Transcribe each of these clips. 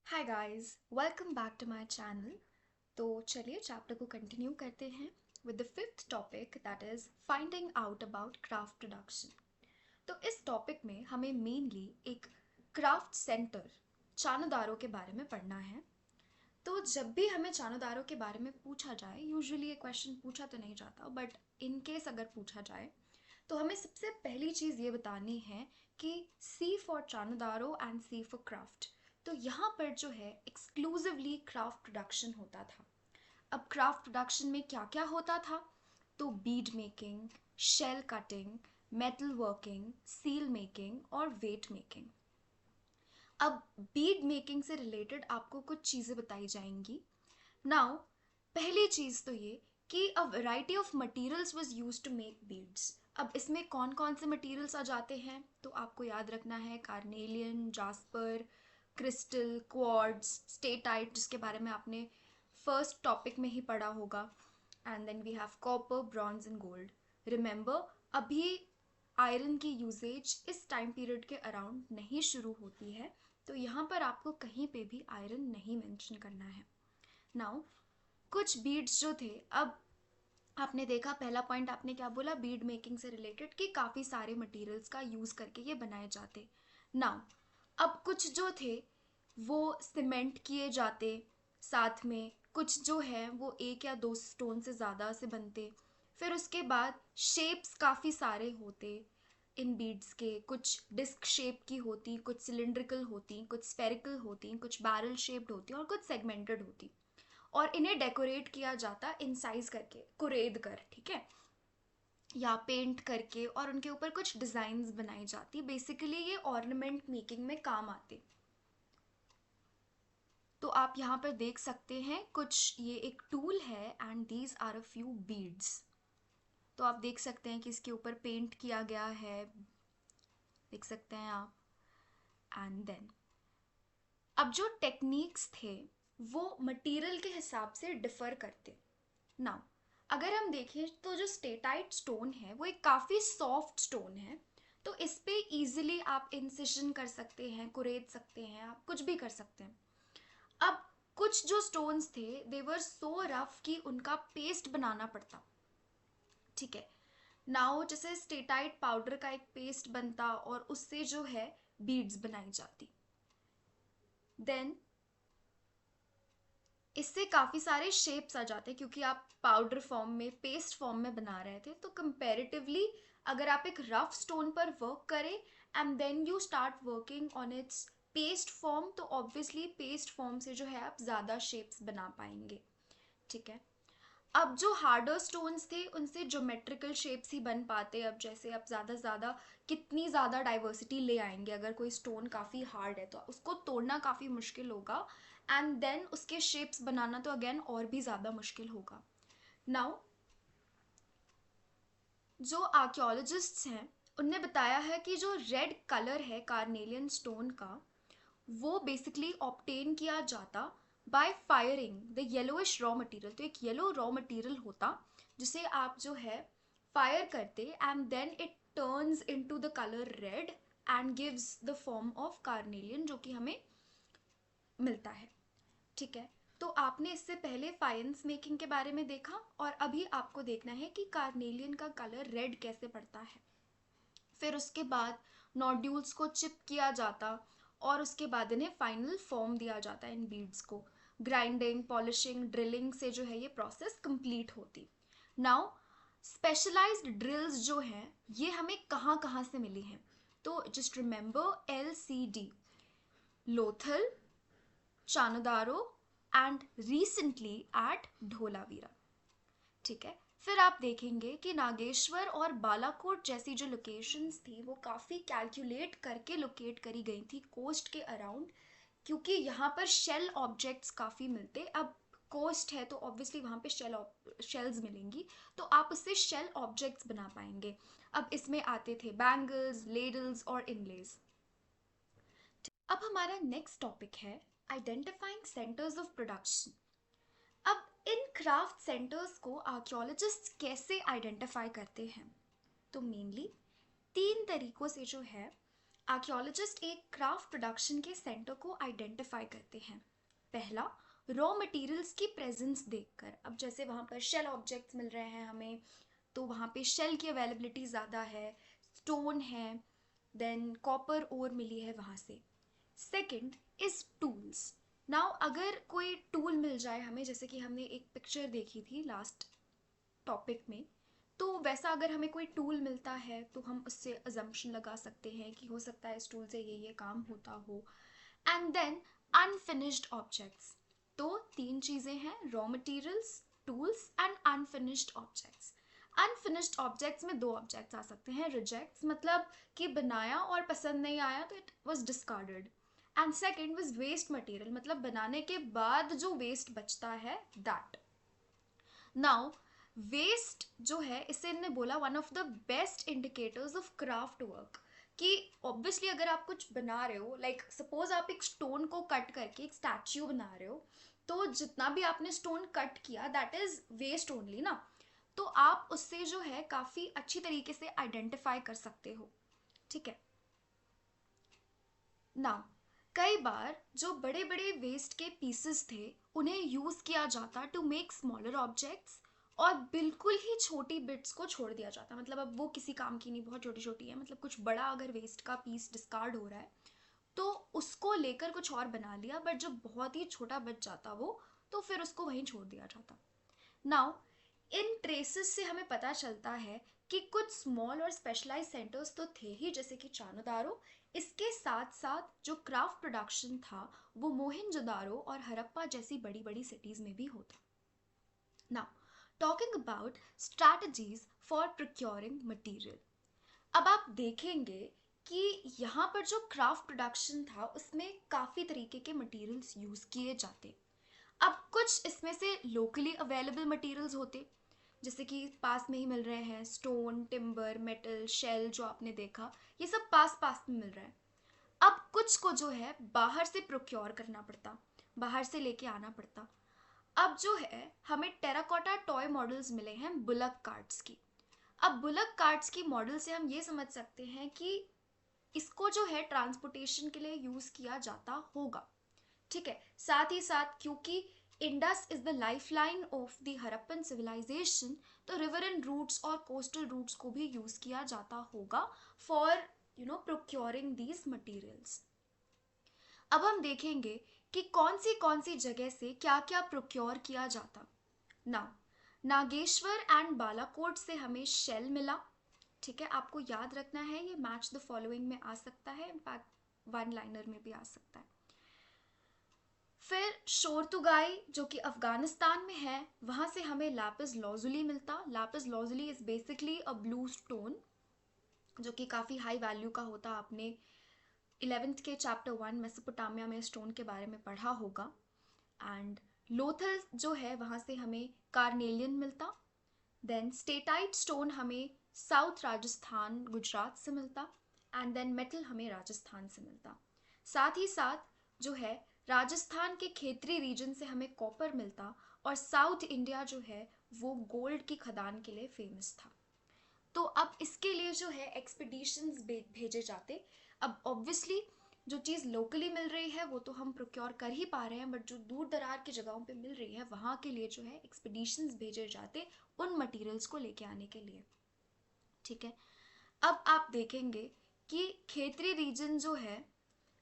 Hi guys, welcome back to my channel. तो चलिए chapter को कंटिन्यू करते हैं with the fifth topic that is finding out about craft production. तो इस टॉपिक में हमें मेनली एक क्राफ्ट सेंटर चानुदारों के बारे में पढ़ना है। तो जब भी हमें चानुदारों के बारे में पूछा जाए, यूजुअली ये क्वेश्चन पूछा तो नहीं जाता, बट इन केस अगर पूछा जाए तो हमें सबसे पहली चीज़ ये बतानी है कि C for Chanhudaro and C for craft. तो यहाँ पर जो है एक्सक्लूसिवली क्राफ्ट प्रोडक्शन होता था। अब क्राफ्ट प्रोडक्शन में क्या क्या होता था? तो bead making, shell cutting, metal working, seal making और वेट मेकिंग। अब बीड मेकिंग से रिलेटेड आपको कुछ चीज़ें बताई जाएंगी। नाउ पहली चीज़ तो ये कि a variety of materials was used to make beads. अब इसमें कौन कौन से मटेरियल्स आ जाते हैं? तो आपको याद रखना है carnelian, jasper, crystal, quartz, steatite, जिसके बारे में आपने फर्स्ट टॉपिक में ही पढ़ा होगा। And then we have copper, bronze and gold. Remember, अभी आयरन की यूजेज इस टाइम पीरियड के अराउंड नहीं शुरू होती है, तो यहाँ पर आपको कहीं पे भी आयरन नहीं मेंशन करना है। नाउ कुछ बीड्स जो थे, अब आपने देखा पहला पॉइंट आपने क्या बोला बीड मेकिंग से रिलेटेड कि काफ़ी सारे मटेरियल्स का यूज़ करके ये बनाए जाते। नाउ अब कुछ जो थे वो सीमेंट किए जाते, साथ में कुछ जो है वो एक या दो स्टोन से ज़्यादा से बनते। फिर उसके बाद शेप्स काफ़ी सारे होते इन बीड्स के, कुछ डिस्क शेप की होती, कुछ सिलिंड्रिकल होती, कुछ स्फेरिकल होती, कुछ बैरल शेप्ड होती और कुछ सेगमेंटेड होती। और इन्हें डेकोरेट किया जाता इंसाइज करके, कुरेद कर, ठीक है, या पेंट करके, और उनके ऊपर कुछ डिज़ाइंस बनाई जाती। बेसिकली ये ऑर्नामेंट मेकिंग में काम आते। तो आप यहाँ पर देख सकते हैं कुछ, ये एक टूल है and these are a few beads. तो आप देख सकते हैं कि इसके ऊपर पेंट किया गया है, देख सकते हैं आप। एंड देन अब जो टेक्निक्स थे वो मटेरियल के हिसाब से डिफर करते। नाउ अगर हम देखें तो जो स्टेटाइट स्टोन है वो एक काफ़ी सॉफ्ट स्टोन है, तो इस पे इजीली आप इंसिशन कर सकते हैं, कुरेद सकते हैं, आप कुछ भी कर सकते हैं। अब कुछ जो स्टोन्स थे दे वर सो रफ कि उनका पेस्ट बनाना पड़ता, ठीक है। नाउ जैसे स्टेटाइट पाउडर का एक पेस्ट बनता और उससे जो है बीड्स बनाई जाती। देन इससे काफ़ी सारे शेप्स आ जाते हैं क्योंकि आप पाउडर फॉर्म में, पेस्ट फॉर्म में बना रहे थे। तो कंपैरेटिवली अगर आप एक रफ स्टोन पर वर्क करें and then you start working on its paste form, तो ऑब्वियसली पेस्ट फॉर्म से जो है आप ज़्यादा शेप्स बना पाएंगे, ठीक है। अब जो हार्डर स्टोन्स थे उनसे ज्योमेट्रिकल शेप्स ही बन पाते। अब जैसे आप ज़्यादा से ज़्यादा कितनी ज़्यादा डाइवर्सिटी ले आएंगे, अगर कोई स्टोन काफ़ी हार्ड है तो उसको तोड़ना काफ़ी मुश्किल होगा, एंड देन उसके शेप्स बनाना तो अगेन और भी ज़्यादा मुश्किल होगा। नाउ जो आर्कियोलॉजिस्ट्स हैं उनने बताया है कि जो रेड कलर है कार्नेलियन स्टोन का, वो बेसिकली ऑब्टेन किया जाता by firing the yellowish raw material. तो एक येलो रॉ मटेरियल होता जिसे आप जो है फायर करते and then it turns into the colour red and gives the form of carnelian, जो कि हमें मिलता है, ठीक है। तो आपने इससे पहले फाइंस मेकिंग के बारे में देखा और अभी आपको देखना है कि कार्नेलियन का कलर रेड कैसे पड़ता है। फिर उसके बाद नोड्यूल्स को चिप किया जाता और उसके बाद इन्हें फाइनल फॉर्म दिया जाता है इन बीड्स को। ग्राइंडिंग, पॉलिशिंग, ड्रिलिंग से जो है ये प्रोसेस कंप्लीट होती। नाउ स्पेशलाइज्ड ड्रिल्स जो हैं ये हमें कहाँ कहाँ से मिली हैं? तो just remember LCD, Lothal, Chanhudaro and recently at Dholavira, ठीक है। फिर आप देखेंगे कि नागेश्वर और बालाकोट जैसी जो लोकेशंस थी वो काफ़ी कैलकुलेट करके लोकेट करी गई थी कोस्ट के अराउंड, क्योंकि यहाँ पर शेल ऑब्जेक्ट्स काफ़ी मिलते। अब कोस्ट है तो ऑब्वियसली वहाँ पे शेल्स मिलेंगी, तो आप उससे शेल ऑब्जेक्ट्स बना पाएंगे। अब इसमें आते थे बैंगल्स, लेडल्स और इनलेज। अब हमारा नेक्स्ट टॉपिक है आइडेंटिफाइंग सेंटर्स ऑफ प्रोडक्शन। अब इन क्राफ्ट सेंटर्स को आर्कियोलॉजिस्ट कैसे आइडेंटिफाई करते हैं? तो मेनली तीन तरीकों से जो है आर्कियोलॉजिस्ट एक क्राफ्ट प्रोडक्शन के सेंटर को आइडेंटिफाई करते हैं। पहला, रॉ मटेरियल्स की प्रेजेंस देखकर। अब जैसे वहाँ पर शेल ऑब्जेक्ट्स मिल रहे हैं हमें, तो वहाँ पे शेल की अवेलेबिलिटी ज़्यादा है, स्टोन है, देन कॉपर ओर मिली है वहाँ से। Second is tools. नाउ अगर कोई टूल मिल जाए हमें, जैसे कि हमने एक पिक्चर देखी थी लास्ट टॉपिक में, तो वैसा अगर हमें कोई टूल मिलता है तो हम उससे अजम्पशन लगा सकते हैं कि हो सकता है इस टूल से ये काम होता हो। And then unfinished objects. तो तीन चीज़ें हैं, raw materials, tools and unfinished objects. Unfinished objects में दो ऑब्जेक्ट्स आ सकते हैं, रिजेक्ट्स मतलब कि बनाया और पसंद नहीं आया तो it was discarded, and second was waste material मतलब बनाने के बाद जो वेस्ट बचता है दैट। नाउ वेस्ट जो है, इसे इन्होंने बोला one of the best indicators of craft work, कि ऑब्वियसली अगर आप कुछ बना रहे हो, लाइक सपोज आप एक स्टोन को कट करके एक स्टैच्यू बना रहे हो, तो जितना भी आपने स्टोन कट किया दैट इज वेस्ट ओनली ना, तो आप उससे जो है काफ़ी अच्छी तरीके से आइडेंटिफाई कर सकते हो। ठीक है। नाउ कई बार जो बड़े बड़े वेस्ट के पीसेस थे उन्हें यूज़ किया जाता टू मेक स्मॉलर ऑब्जेक्ट्स, और बिल्कुल ही छोटी बिट्स को छोड़ दिया जाता, मतलब अब वो किसी काम की नहीं, बहुत छोटी छोटी है, मतलब कुछ बड़ा अगर वेस्ट का पीस डिस्कार्ड हो रहा है तो उसको लेकर कुछ और बना लिया, बट जो बहुत ही छोटा बच जाता वो, तो फिर उसको वहीं छोड़ दिया जाता। नाउ इन ट्रेसेस से हमें पता चलता है कि कुछ स्मॉल और स्पेशलाइज सेंटर्स तो थे ही, जैसे कि चानुदारो, इसके साथ साथ जो क्राफ्ट प्रोडक्शन था वो मोहनजोदारो और हड़प्पा जैसी बड़ी बड़ी सिटीज़ में भी होता। Now talking about strategies for procuring material. अब आप देखेंगे कि यहाँ पर जो क्राफ्ट प्रोडक्शन था उसमें काफ़ी तरीके के मटेरियल्स यूज़ किए जाते। अब कुछ इसमें से लोकली अवेलेबल मटेरियल्स होते, जैसे कि पास में ही मिल रहे हैं, स्टोन, टिम्बर, मेटल, शेल जो आपने देखा, ये सब पास पास में मिल रहा है। अब कुछ को जो है बाहर से प्रोक्योर करना पड़ता, बाहर से लेके आना पड़ता। अब जो है हमें टेराकोटा टॉय मॉडल्स मिले हैं बुलक कार्ट्स की। अब बुलक कार्ट्स की मॉडल से हम ये समझ सकते हैं कि इसको जो है ट्रांसपोर्टेशन के लिए यूज़ किया जाता होगा। ठीक है। साथ ही साथ क्योंकि Indus is the life line of the Harappan civilization, तो रिवर एंड रूट्स और कोस्टल रूट्स को भी यूज किया जाता होगा फॉर प्रोक्योरिंग दीज मटेरियल्स। अब हम देखेंगे कि कौन सी जगह से क्या क्या प्रोक्योर किया जाता। नागेश्वर एंड बालाकोट से हमें शेल मिला। ठीक है, आपको याद रखना है, ये मैच द फॉलोइंग में आ सकता है, इनफैक्ट वन लाइनर में भी आ सकता है। फिर शोरतुगाई जो कि अफगानिस्तान में है, वहाँ से हमें लैपिस लॉजुली मिलता। Lapis lazuli is basically a blue stone जो कि काफ़ी हाई वैल्यू का होता। आपने 11th के चैप्टर 1 मेसोपोटामिया में स्टोन के बारे में पढ़ा होगा। एंड लोथल जो है वहाँ से हमें कार्नेलियन मिलता। देन स्टेटाइट स्टोन हमें साउथ राजस्थान गुजरात से मिलता। एंड देन मेटल हमें राजस्थान से मिलता। साथ ही साथ जो है राजस्थान के खेतरी रीजन से हमें कॉपर मिलता, और साउथ इंडिया जो है वो गोल्ड की खदान के लिए फेमस था। तो अब इसके लिए जो है एक्सपीडिशंस भेजे जाते। अब ऑब्वियसली जो चीज़ लोकली मिल रही है वो तो हम प्रोक्योर कर ही पा रहे हैं, बट जो दूर दरार की जगहों पे मिल रही है वहाँ के लिए जो है एक्सपीडिशंस भेजे जाते उन मटेरियल्स को लेके आने के लिए। ठीक है। अब आप देखेंगे कि खेतरी रीजन जो है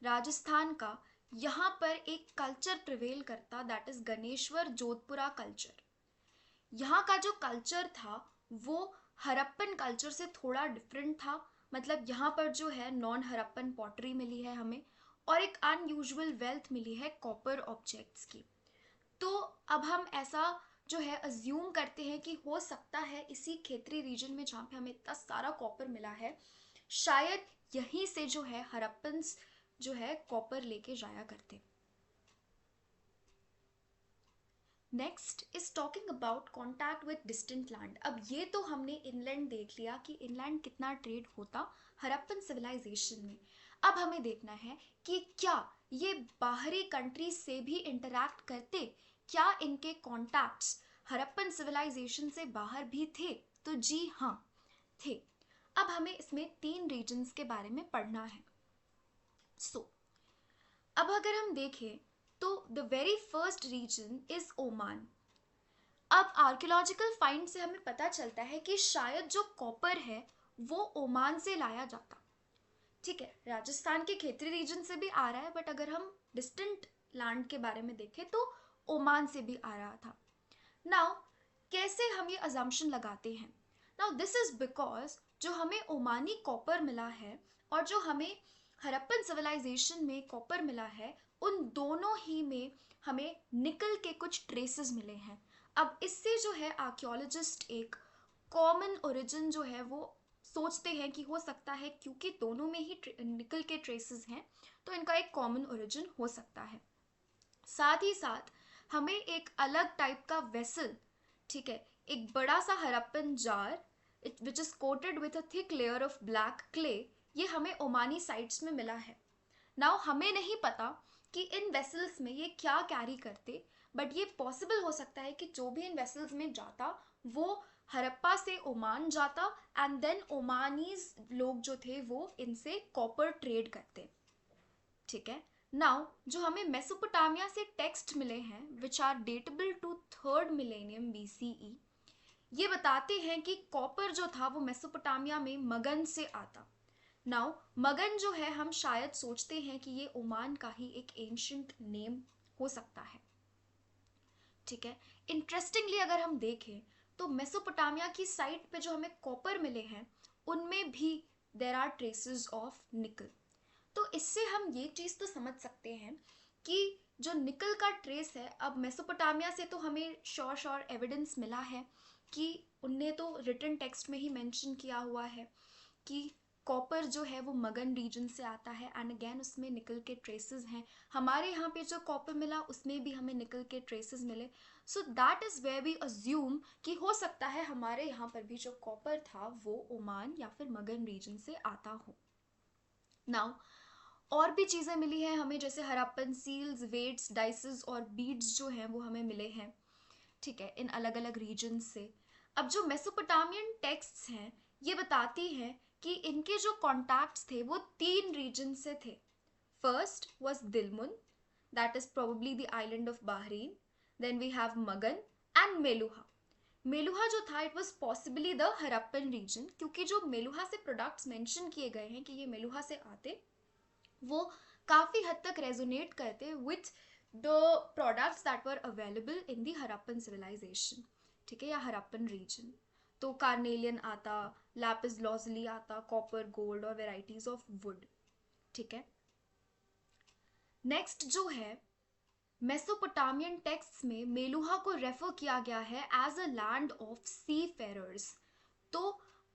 राजस्थान का, यहाँ पर एक कल्चर प्रिवेल करता, that is Ganeshwar Jodhpura culture. यहाँ का जो कल्चर था वो हड़प्पन कल्चर से थोड़ा डिफरेंट था। मतलब यहाँ पर जो है नॉन हड़प्पन पॉटरी मिली है हमें, और एक अनयूजुअल वेल्थ मिली है कॉपर ऑब्जेक्ट्स की। तो अब हम ऐसा जो है अज्यूम करते हैं कि हो सकता है इसी खेतरी रीजन में जहाँ पे हमें इतना सारा कॉपर मिला है, शायद यहीं से जो है हड़प्पन्स जो है कॉपर लेके जाया करते। Next is talking about contact with distant land. अब ये तो हमने इनलैंड देख लिया कि इनलैंड कितना ट्रेड होता हड़प्पन सिविलाइजेशन में। अब हमें देखना है कि क्या ये बाहरी कंट्रीज से भी इंटरैक्ट करते, क्या इनके कॉन्टैक्ट्स हड़प्पन सिविलाइजेशन से बाहर भी थे। तो जी हाँ, थे। अब हमें इसमें तीन रीजन्स के बारे में पढ़ना है। सो अब अगर हम देखें तो the very first region is Oman. अब आर्कियोलॉजिकल फाइंड से हमें पता चलता है कि शायद जो कॉपर है वो ओमान से लाया जाता। ठीक है, राजस्थान के क्षेत्रीय रीजन से भी आ रहा है, बट अगर हम डिस्टेंट लैंड के बारे में देखें तो ओमान से भी आ रहा था। नाउ कैसे हम ये अजम्पशन लगाते हैं? नाउ दिस इज बिकॉज जो हमें ओमानी कॉपर मिला है और जो हमें हड़प्पन सिविलाइजेशन में कॉपर मिला है, उन दोनों ही में हमें निकल के कुछ ट्रेसेस मिले हैं। अब इससे जो है आर्कियोलॉजिस्ट एक कॉमन ओरिजिन जो है वो सोचते हैं कि हो सकता है क्योंकि दोनों में ही निकल के ट्रेसेस हैं तो इनका एक कॉमन ओरिजिन हो सकता है। साथ ही साथ हमें एक अलग टाइप का वेसल, ठीक है, एक बड़ा सा Harappan jar which is coated with a thick layer of black clay, ये हमें ओमानी साइट्स में मिला है। नाउ हमें नहीं पता कि इन वेसल्स में ये क्या कैरी करते, बट ये पॉसिबल हो सकता है कि जो भी इन वेसल्स में जाता वो हड़प्पा से ओमान जाता एंड देन ओमानीज लोग जो थे वो इनसे कॉपर ट्रेड करते। ठीक है, नाउ जो हमें मेसोपोटामिया से टेक्स्ट मिले हैं which are datable to 3rd millennium BCE, ये बताते हैं कि कॉपर जो था वो मेसोपोटामिया में मगन से आता। नाउ मगन जो है हम शायद सोचते हैं कि ये ओमान का ही एक एंशिएंट नेम हो सकता है। ठीक है, इंटरेस्टिंगली अगर हम देखें तो मेसोपोटामिया की साइट पे जो हमें कॉपर मिले हैं उनमें भी देर आर ट्रेसेस ऑफ निकल। तो इससे हम ये चीज़ तो समझ सकते हैं कि जो निकल का ट्रेस है, अब मेसोपोटामिया से तो हमें श्योर एविडेंस मिला है कि उनने तो रिटन टेक्स्ट में ही मेंशन किया हुआ है कि कॉपर जो है वो मगन रीजन से आता है एंड अगेन उसमें निकल के ट्रेसेस हैं। हमारे यहाँ पे जो कॉपर मिला उसमें भी हमें निकल के ट्रेसेस मिले, so that is where we assume कि हो सकता है हमारे यहाँ पर भी जो कॉपर था वो ओमान या फिर मगन रीजन से आता हो। नाउ और भी चीज़ें मिली हैं हमें, जैसे हड़प्पन सील्स, वेट्स, डाइसेस और बीड्स जो हैं वो हमें मिले हैं, ठीक है, इन अलग अलग रीजन से। अब जो मेसोपोटामियन टेक्स्ट्स हैं ये बताती हैं कि इनके जो कॉन्टैक्ट्स थे वो 3 रीजन से थे। First was Dilmun, that is probably the island of Bahrain, then we have Magan and Meluhha. Meluhha जो था it was possibly the Harappan region, क्योंकि जो मेलुहा से प्रोडक्ट्स मेंशन किए गए हैं कि ये मेलुहा से आते, वो काफ़ी हद तक रेजोनेट करते with the products that were available in the Harappan civilization, ठीक है, या हड़प्पन रीजन। तो कार्नेलियन आता, लैपिस लॉजली आता, कॉपर, गोल्ड और वेराइटीज ऑफ वुड। ठीक है, नेक्स्ट जो है मेसोपोटामियन टेक्स्ट्स में मेलुहा को रेफर किया गया है as a land of seafarers. तो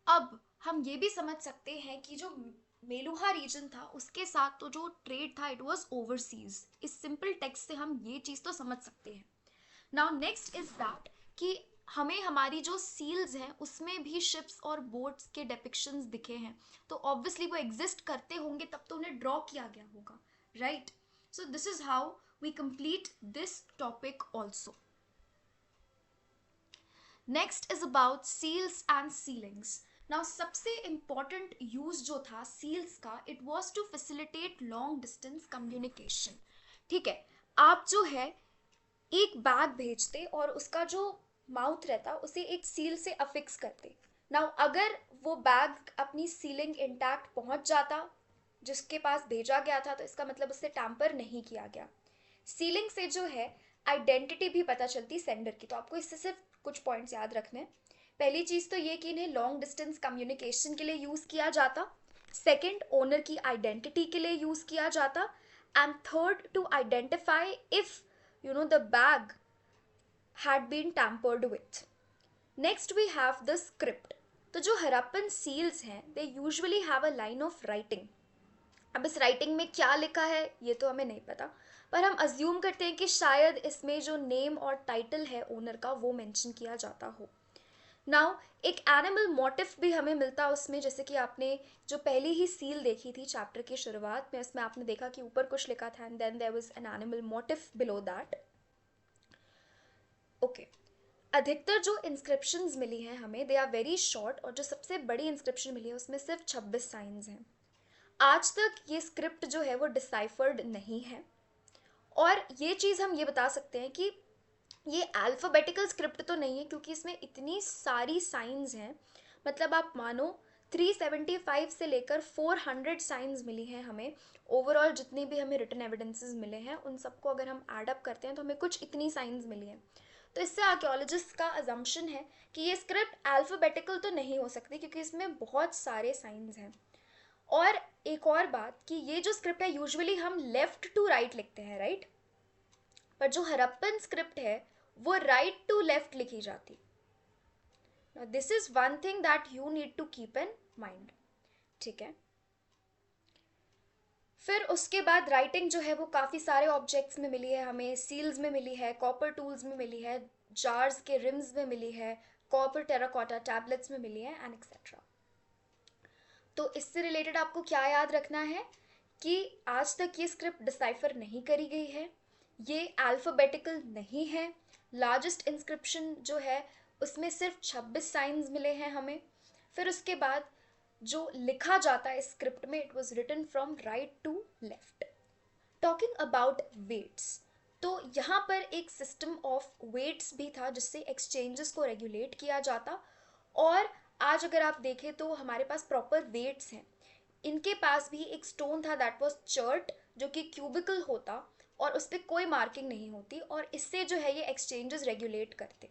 अब हम ये भी समझ सकते हैं कि जो मेलुहा रीजन था उसके साथ तो जो ट्रेड था इट वाज ओवरसीज। इस सिंपल टेक्स्ट से हम ये चीज़ तो समझ सकते हैं। नाउ नेक्स्ट इज दैट कि हमें हमारी जो सील्स हैं उसमें भी शिप्स और बोट्स के डिपिक्शंस दिखे हैं, तो ऑब्वियसली वो एग्जिस्ट करते होंगे तब तो उन्हें ड्रॉ किया गया होगा, right? So this is how we complete this topic also. Next is about seals and sealings. Now सबसे इंपॉर्टेंट यूज जो था सील्स का, it was to facilitate long distance communication. ठीक है, आप जो है एक बैग भेजते और उसका जो माउथ रहता उसे एक सील से अफिक्स करते। नाउ अगर वो बैग अपनी सीलिंग इंटैक्ट पहुंच जाता जिसके पास भेजा गया था, तो इसका मतलब उससे टैम्पर नहीं किया गया। सीलिंग से जो है आइडेंटिटी भी पता चलती सेंडर की। तो आपको इससे सिर्फ कुछ पॉइंट्स याद रखने हैं। पहली चीज़ तो ये कि इन्हें लॉन्ग डिस्टेंस कम्युनिकेशन के लिए यूज़ किया जाता, सेकेंड ओनर की आइडेंटिटी के लिए यूज़ किया जाता, and third to identify if the bag had been tampered with. Next we have the script. तो जो हड़प्पन सील्स हैं they usually have a line of writing. अब इस राइटिंग में क्या लिखा है ये तो हमें नहीं पता, पर हम अज्यूम करते हैं कि शायद इसमें जो नेम और टाइटल है ओनर का वो मेंशन किया जाता हो। नाउ एक एनिमल मोटिव भी हमें मिलता उसमें, जैसे कि आपने जो पहली ही सील देखी थी चैप्टर की शुरुआत में, उसमें आपने देखा कि ऊपर कुछ लिखा था and then there was an animal motif below that. Okay, अधिकतर जो इंस्क्रिप्शंस मिली हैं हमें दे आर वेरी शॉर्ट, और जो सबसे बड़ी इंस्क्रिप्शन मिली है उसमें सिर्फ 26 साइंस हैं। आज तक ये स्क्रिप्ट जो है वो डिसाइफर्ड नहीं है, और ये चीज़ हम ये बता सकते हैं कि ये अल्फ़ाबेटिकल स्क्रिप्ट तो नहीं है, क्योंकि इसमें इतनी सारी साइंस हैं। मतलब आप मानो 375 से लेकर 400 साइंस मिली हैं हमें। ओवरऑल जितनी भी हमें रिटन एविडेंसेस मिले हैं उन सबको अगर हम ऐड अप करते हैं तो हमें कुछ इतनी साइंस मिली हैं। तो इससे आर्कियोलॉजिस्ट का अजम्पशन है कि ये स्क्रिप्ट अल्फ़ाबेटिकल तो नहीं हो सकती, क्योंकि इसमें बहुत सारे साइंस हैं। और एक और बात कि ये जो स्क्रिप्ट है यूजुअली हम लेफ्ट टू राइट लिखते हैं, राइट? पर जो हरप्पन स्क्रिप्ट है वो राइट टू लेफ्ट लिखी जाती। This is one thing that you need to keep in mind, ठीक है? फिर उसके बाद राइटिंग जो है वो काफ़ी सारे ऑब्जेक्ट्स में मिली है हमें। सील्स में मिली है, कॉपर टूल्स में मिली है, जार्स के रिम्स में मिली है, कॉपर टेराकोटा टैबलेट्स में मिली है, एंड एक्सेट्रा। तो इससे रिलेटेड आपको क्या याद रखना है कि आज तक ये स्क्रिप्ट डिसाइफर नहीं करी गई है, ये अल्फ़ाबेटिकल नहीं है। लार्जेस्ट इंस्क्रिप्शन जो है उसमें सिर्फ 26 साइंस मिले हैं हमें। फिर उसके बाद जो लिखा जाता है इस स्क्रिप्ट में, it was written from right to left. Talking about weights, तो यहाँ पर एक सिस्टम ऑफ वेट्स भी था जिससे एक्सचेंजेस को रेगुलेट किया जाता। और आज अगर आप देखें तो हमारे पास प्रॉपर वेट्स हैं। इनके पास भी एक स्टोन था दैट वाज चर्ट, जो कि क्यूबिकल होता और उस पर कोई मार्किंग नहीं होती, और इससे जो है ये एक्सचेंजेस रेगुलेट करते।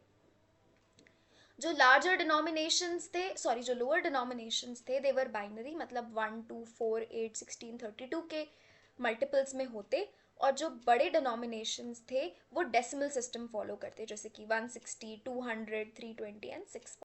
जो लार्जर डिनोमिनेशंस थे, सॉरी जो लोअर डिनोमिनेशंस थे, दे वर बाइनरी, मतलब 1 2 4 8 16 32 के मल्टीपल्स में होते। और जो बड़े डिनोमिनेशंस थे वो डेसिमल सिस्टम फॉलो करते, जैसे कि 160 200 320 एंड 6